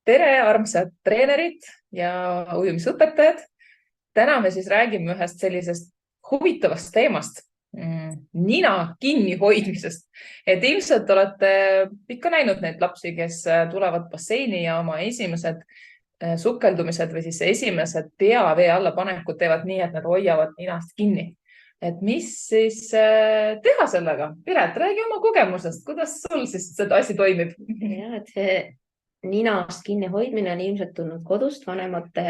Tere, armsad treenerid ja ujumisõpetajad. Täna me siis räägime ühest sellisest huvitavast teemast, nina kinni hoidmisest. Et ilmselt olete ikka näinud neid lapsi, kes tulevad basseini ja oma esimesed sukeldumised või siis esimesed pea vee alla panekud teevad nii, et nad hoiavad ninast kinni. Et mis siis teha sellega? Piret, räägi oma kogemusest. Kuidas sul siis seda asi toimib? Ja, et see ninast kinni hoidmine on ilmselt tulnud kodust, vanemate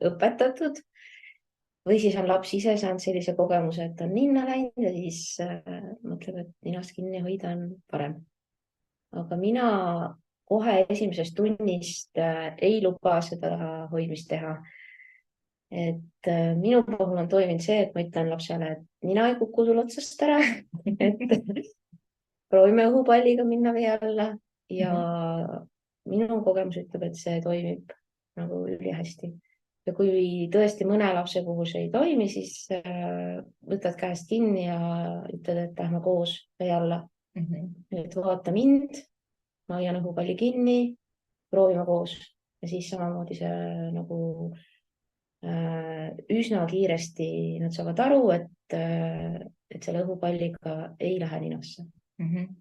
õpetatud või siis on laps ise saanud sellise kogemuse, et on ninna läinud ja siis mõtleb, et ninast kinni hoida on parem. Aga mina kohe esimesest tunnist ei luba seda hoidmist teha. Et minu puhul on toiminud see, et ma ütlen lapsele, et nina ei kuku sul otsast ära, et proovime õhupalliga minna vee alla ja minu kogemus ütleb, et see toimib nagu ülihästi. Ja kui tõesti mõne lapse puhul see ei toimi, siis võtad käest kinni ja ütled, et lähme koos vee alla. Et vaata mind, ma hoian õhupalli kinni, proovime koos. Ja siis samamoodi see nagu üsna kiiresti nad saavad aru, et selle õhupalliga ei lähe ninasse.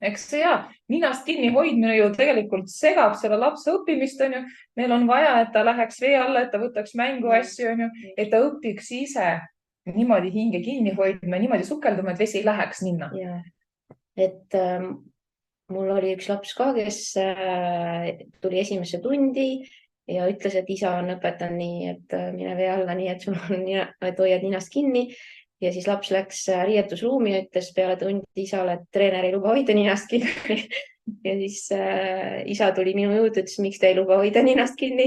Eks see ninast kinni hoidmine ju tegelikult segab selle lapse õppimist, on ju. Meil on vaja, et ta läheks vee alla, et ta võtaks mängu asju, on ju, et ta õpiks ise niimoodi hinge kinni hoidma, niimoodi sukelduma, et vesi ei läheks ninna. Ja. Et mul oli üks laps ka, kes tuli esimesse tundi ja ütles, et isa on õpetanud nii, et mine vee alla nii, et sul on, et hoiad ninast kinni. Ja siis laps läks riietusruumi ja ütles peale tundi isale, et treener ei luba hoida ninast kinni. Ja siis isa tuli minu juurde, ütles, miks te ei luba hoida ninast kinni.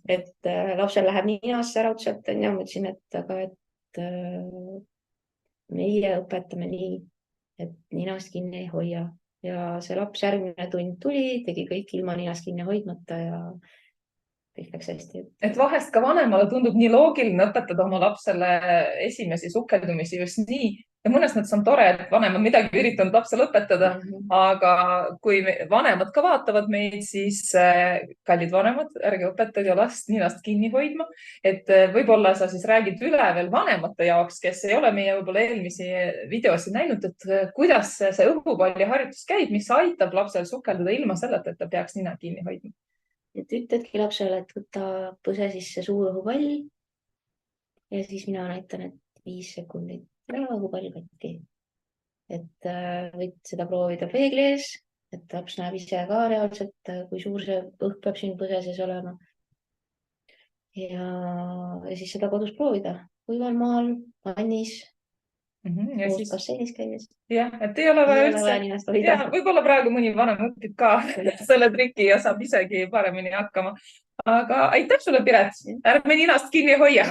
Et lapsel läheb ninasse ära otseselt. Ja ma ütlesin, et meie õpetame nii, et ninast kinni ei hoia. Ja see laps järgmine tund tuli, tegi kõik ilma ninast kinni hoidmata ja kõik läks hästi. Et vahest ka vanemale tundub nii loogiline õpetada oma lapsele esimesi sukeldumisi just nii. Ja mõnes mõttes on tore, et vanemad midagi üritanud lapsele õpetada, aga kui vanemad ka vaatavad meid, siis kallid vanemad, ärge õpetage last ninast kinni hoidma. Et võib-olla sa siis räägid üle veel vanemate jaoks, kes ei ole meie võib-olla eelmisi videosi näinud, et kuidas see õhupalli harjutus käib, mis aitab lapsel sukelduda ilma selleta, et ta peaks nina kinni hoidma. Et ütledki lapsele, et võta põse sisse suur õhupall ja siis mina näitan, et 5 sekundit ja õhupall katki. Et võid seda proovida peegli ees, et laps näeb ise ka reaalselt, kui suur see õhk peab siin põse sees olema. Ja siis seda kodus proovida. Kuival maal, vannis, Ja koos siis basseinis käies. Jah, et ei ole vaja üldse. Ja, võib-olla praegu mõni vanem õpib ka selle triki ja saab isegi paremini hakkama. Aga aitäh sulle, Piret. Ärme ninast kinni hoia.